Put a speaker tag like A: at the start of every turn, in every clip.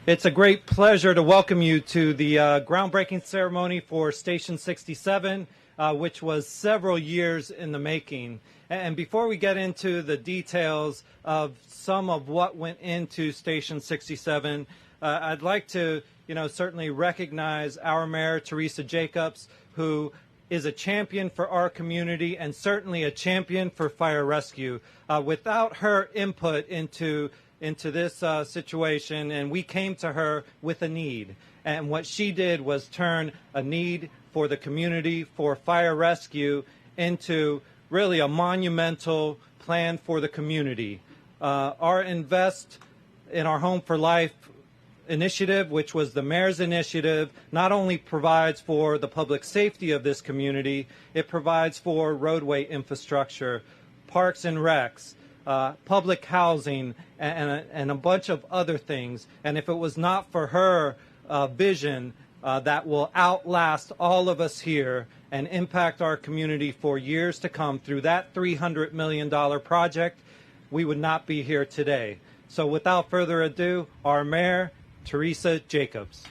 A: It's a great pleasure to welcome you to the groundbreaking ceremony for Station 67, which was several years in the making. And before we get into the details of some of what went into Station 67, I'd like to, certainly recognize our Mayor, Teresa Jacobs, who is a champion for our community and certainly a champion for fire rescue. Without her input into this situation, and we came to her with a need. And what she did was turn a need for the community for fire rescue into really a monumental plan for the community. Our Invest in Our Home for Life initiative, which was the mayor's initiative, not only provides for the public safety of this community, it provides for roadway infrastructure, parks and recs, public housing, and a bunch of other things. And if it was not for her vision that will outlast all of us here and impact our community for years to come through that $300 million project, we would not be here today. So without further ado, our Mayor, Teresa Jacobs.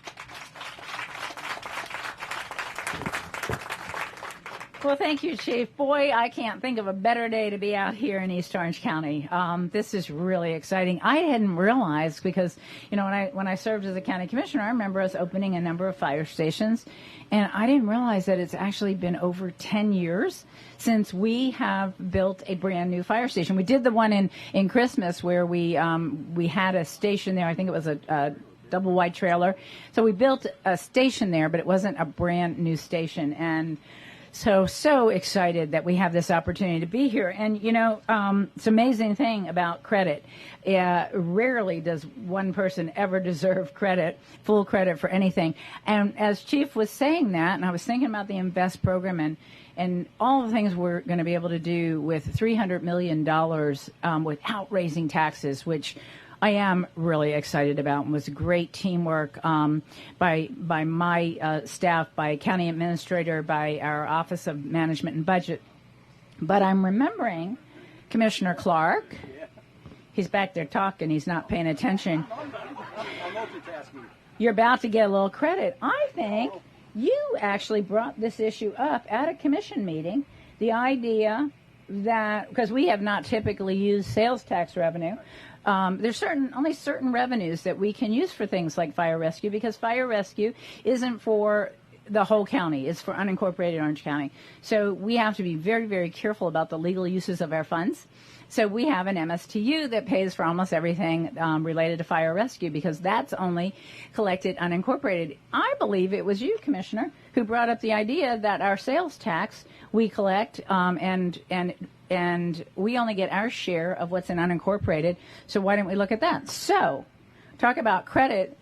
B: Well, thank you, Chief. Boy, I can't think of a better day to be out here in East Orange County. This is really exciting. I hadn't realized because, when I served as a county commissioner, I remember us opening a number of fire stations, and I didn't realize that it's actually been over 10 years since we have built a brand new fire station. We did the one in Christmas where we had a station there. I think it was a double wide trailer. So we built a station there, but it wasn't a brand new station. And so excited that we have this opportunity to be here. And, it's an amazing thing about credit. Rarely does one person ever deserve full credit for anything. And as Chief was saying that, and I was thinking about the INVEST program and all the things we're going to be able to do with $300 million without raising taxes, which I am really excited about, and was great teamwork by my staff, by county administrator, by our Office of Management and Budget. But I'm remembering Commissioner Clark. He's back there talking. He's not paying attention.
C: I'm multitasking.
B: You're about to get a little credit. I think you actually brought this issue up at a commission meeting, the idea that, because we have not typically used sales tax revenue, there's only certain revenues that we can use for things like fire rescue, because fire rescue isn't for the whole county. It's for unincorporated Orange County. So we have to be very, very careful about the legal uses of our funds. So we have an MSTU that pays for almost everything related to fire rescue, because that's only collected unincorporated. I believe it was you, Commissioner, who brought up the idea that our sales tax we collect and we only get our share of what's in unincorporated. So why don't we look at that? So talk about credit.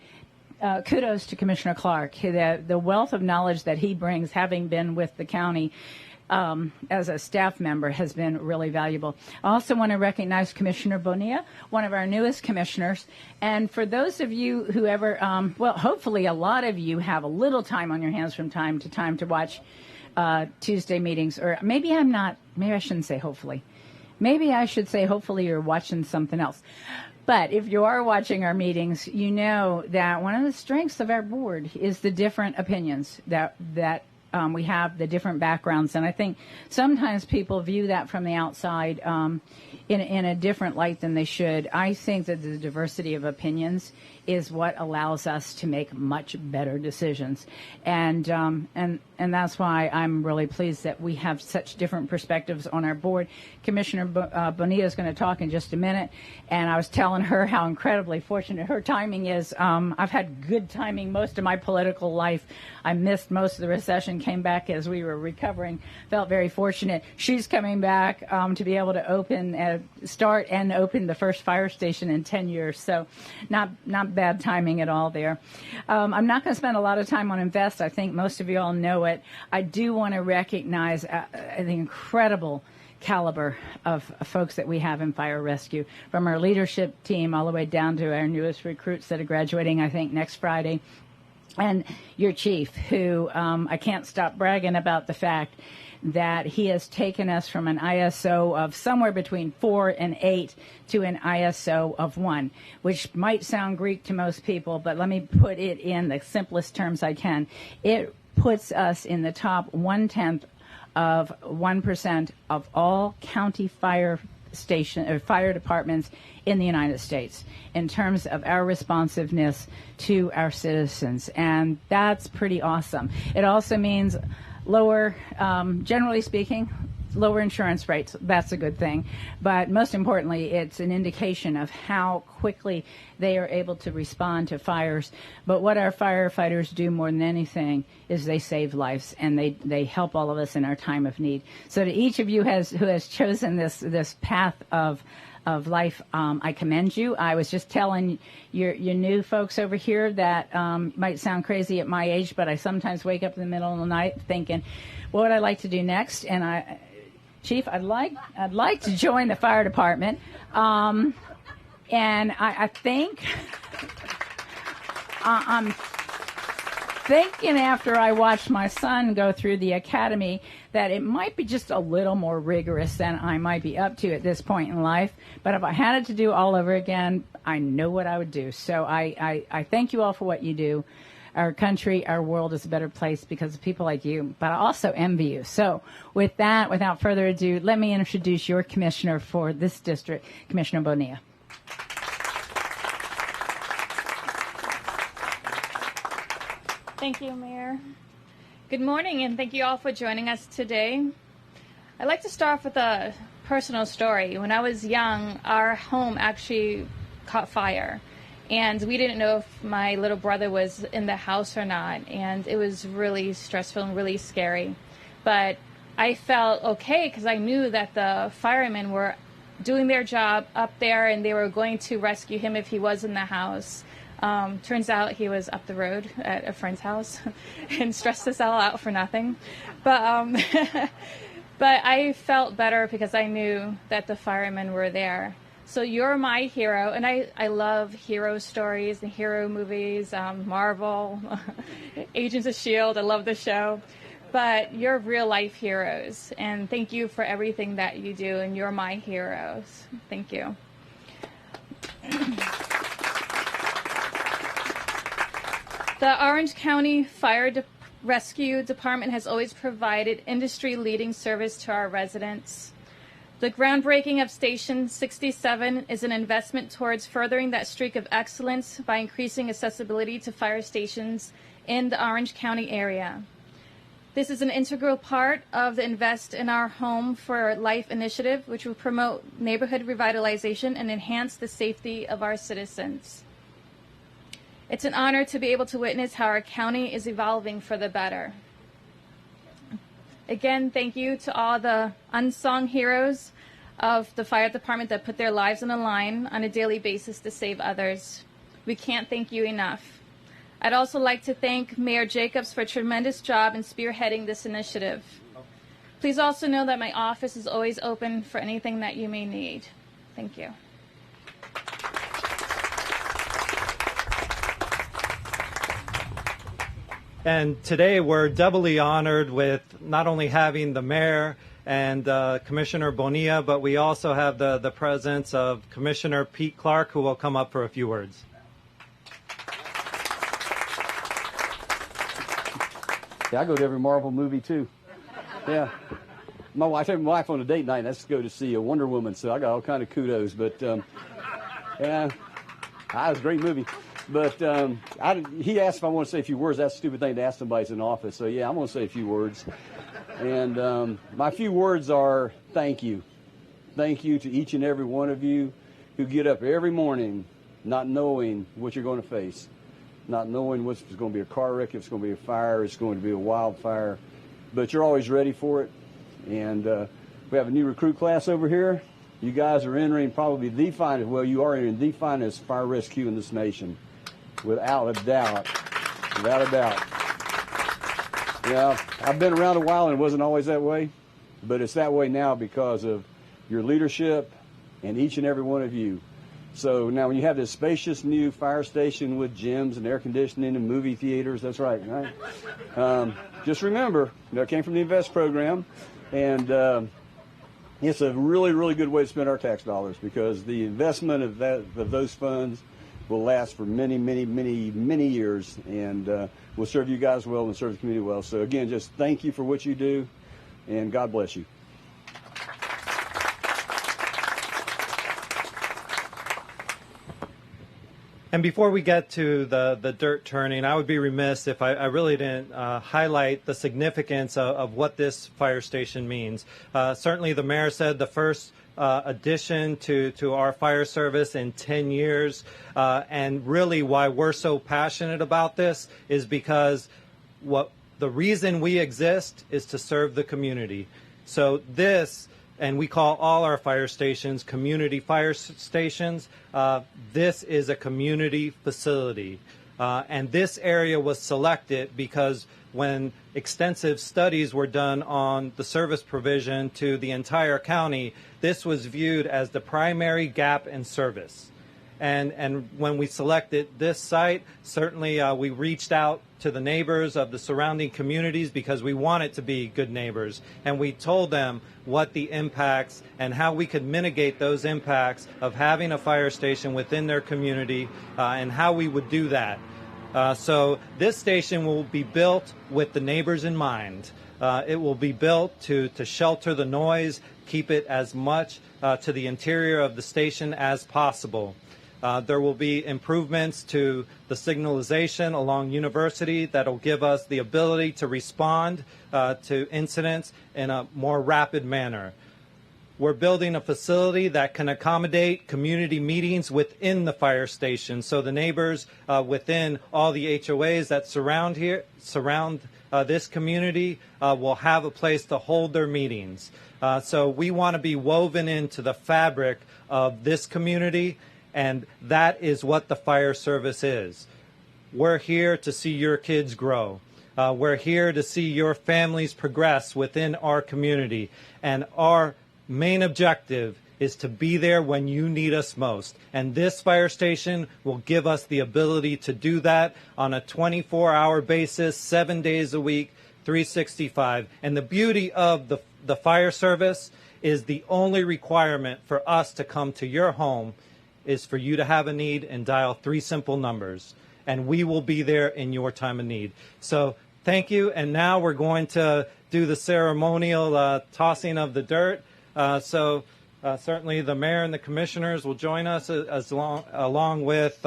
B: Kudos to Commissioner Clark. The wealth of knowledge that he brings, having been with the county as a staff member, has been really valuable. I also want to recognize Commissioner Bonilla, one of our newest commissioners. And for those of you who ever, hopefully a lot of you have a little time on your hands from time to watch Tuesday meetings, or maybe I shouldn't say hopefully. Maybe I should say hopefully you're watching something else. But if you are watching our meetings, you know that one of the strengths of our board is the different opinions that we have, the different backgrounds. And I think sometimes people view that from the outside in a different light than they should. I think that the diversity of opinions is what allows us to make much better decisions. And that's why I'm really pleased that we have such different perspectives on our board. Commissioner Bonilla is going to talk in just a minute, and I was telling her how incredibly fortunate her timing is. I've had good timing most of my political life. I missed most of the recession, came back as we were recovering, felt very fortunate. She's coming back to be able to start and open the first fire station in 10 years, so not bad timing at all there. I'm not going to spend a lot of time on INVEST. I think most of you all know it. I do want to recognize the incredible caliber of folks that we have in fire rescue, from our leadership team all the way down to our newest recruits that are graduating, I think, next Friday. and your chief, who I can't stop bragging about the fact that he has taken us from an ISO of somewhere between 4 and 8 to an ISO of 1, which might sound Greek to most people, but let me put it in the simplest terms I can. It puts us in the top 1/10 of 1% of all county fire departments in the United States in terms of our responsiveness to our citizens, and that's pretty awesome. It also means lower, generally speaking, lower insurance rates. That's a good thing. But most importantly, it's an indication of how quickly they are able to respond to fires. But what our firefighters do more than anything is they save lives, and they help all of us in our time of need. So to each of you who has chosen this path of life, I commend you. I was just telling your new folks over here that might sound crazy at my age, but I sometimes wake up in the middle of the night thinking, what would I like to do next? And Chief, I'd like to join the fire department, and I think I'm thinking after I watched my son go through the academy that it might be just a little more rigorous than I might be up to at this point in life. But if I had it to do all over again, I know what I would do. So I thank you all for what you do. Our country, our world is a better place because of people like you, but I also envy you. So with that, without further ado, let me introduce your commissioner for this district, Commissioner Bonilla.
D: Thank you, Mayor. Good morning, and thank you all for joining us today. I'd like to start off with a personal story. When I was young, our home actually caught fire, and we didn't know if my little brother was in the house or not, and it was really stressful and really scary. But I felt okay because I knew that the firemen were doing their job up there, and they were going to rescue him if he was in the house. Turns out he was up the road at a friend's house and stressed us all out for nothing. But but I felt better because I knew that the firemen were there. So you're my hero, and I love hero stories and hero movies, Marvel, Agents of S.H.I.E.L.D., I love the show. But you're real-life heroes, and thank you for everything that you do, and you're my heroes. Thank you. The Orange County Fire Rescue Department has always provided industry-leading service to our residents. The groundbreaking of Station 67 is an investment towards furthering that streak of excellence by increasing accessibility to fire stations in the Orange County area. This is an integral part of the Invest in Our Home for Life initiative, which will promote neighborhood revitalization and enhance the safety of our citizens. It's an honor to be able to witness how our county is evolving for the better. Again, thank you to all the unsung heroes of the fire department that put their lives on the line on a daily basis to save others. We can't thank you enough. I'd also like to thank Mayor Jacobs for a tremendous job in spearheading this initiative. Please also know that my office is always open for anything that you may need. Thank you.
A: And today we're doubly honored with not only having the mayor and Commissioner Bonilla, but we also have the presence of Commissioner Pete Clark, who will come up for a few words.
C: Yeah, I go to every Marvel movie too. Yeah. I take my wife on a date night, and that's to go to see a Wonder Woman, so I got all kind of kudos. But yeah, that was a great movie. But he asked if I want to say a few words. That's a stupid thing to ask somebody who's in office. So, yeah, I'm going to say a few words. And my few words are thank you. Thank you to each and every one of you who get up every morning not knowing what you're going to face, not knowing if it's going to be a car wreck, if it's going to be a fire, it's going to be a wildfire. But you're always ready for it. And we have a new recruit class over here. You guys are entering probably the finest, well, you are entering the finest fire rescue in this nation. Without a doubt. Without a doubt. Yeah, I've been around a while and it wasn't always that way, but it's that way now because of your leadership and each and every one of you So now when you have this spacious new fire station with gyms and air conditioning and movie theaters, that's right, right? Just remember, it came from the INVEST program, and it's a really, really good way to spend our tax dollars, because the investment of those funds will last for many, many, many, many years, and will serve you guys well and serve the community well. So again, just thank you for what you do, and God bless you.
A: And before we get to the dirt turning, I would be remiss if I really didn't highlight the significance of what this fire station means. Certainly the mayor said the first addition to our fire service in 10 years. And really why we're so passionate about this is because the reason we exist is to serve the community. So this, and we call all our fire stations community fire stations. This is a community facility. And this area was selected because when extensive studies were done on the service provision to the entire county, this was viewed as the primary gap in service. And when we selected this site, certainly we reached out to the neighbors of the surrounding communities because we want it to be good neighbors. And we told them what the impacts and how we could mitigate those impacts of having a fire station within their community and how we would do that. So this station will be built with the neighbors in mind. It will be built to shelter the noise, keep it as much to the interior of the station as possible. There will be improvements to the signalization along University that will give us the ability to respond to incidents in a more rapid manner. We're building a facility that can accommodate community meetings within the fire station, so the neighbors within all the HOAs that surround this community will have a place to hold their meetings. So we want to be woven into the fabric of this community, and that is what the fire service is. We're here to see your kids grow. We're here to see your families progress within our community, and our main objective is to be there when you need us most. And this fire station will give us the ability to do that on a 24-hour basis, 7 days a week, 365. And the beauty of the fire service is the only requirement for us to come to your home is for you to have a need and dial 3 simple numbers. And we will be there in your time of need. So thank you. And now we're going to do the ceremonial tossing of the dirt. So certainly the mayor and the commissioners will join us along with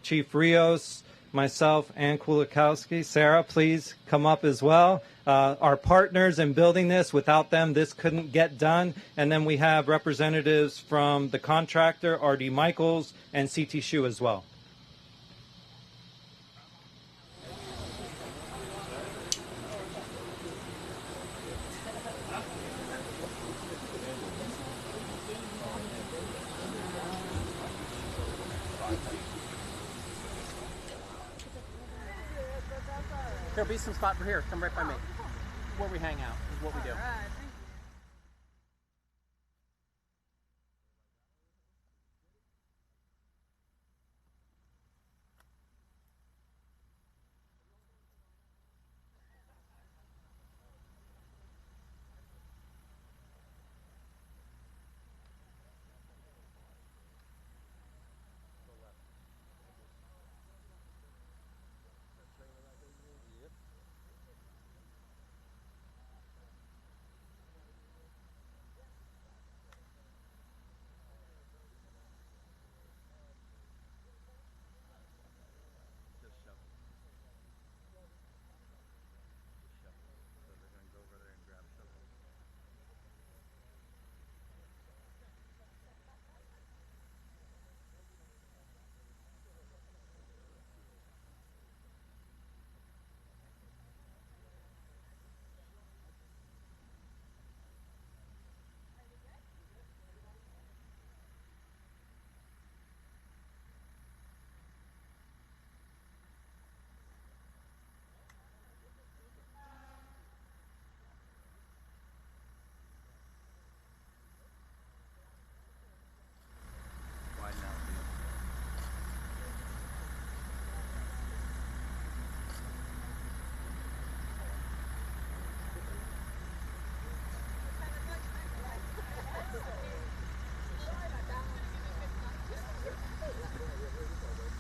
A: Chief Rios, myself, and Kulikowski. Sarah, please come up as well. Our partners in building this, without them, this couldn't get done. And then we have representatives from the contractor, R.D. Michaels, and C.T. Shu as well.
E: There'll be some spot for here. Come right by me. Where we hang out is what we do.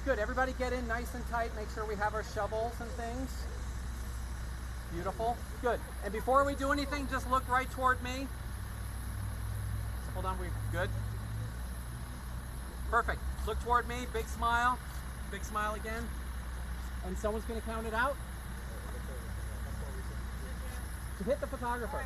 E: Good. Everybody get in nice and tight. Make sure we have our shovels and things. Beautiful. Good. And before we do anything, just look right toward me. Hold on. We good? Perfect. Look toward me. Big smile. Big smile again. And someone's going to count it out. To hit the photographer.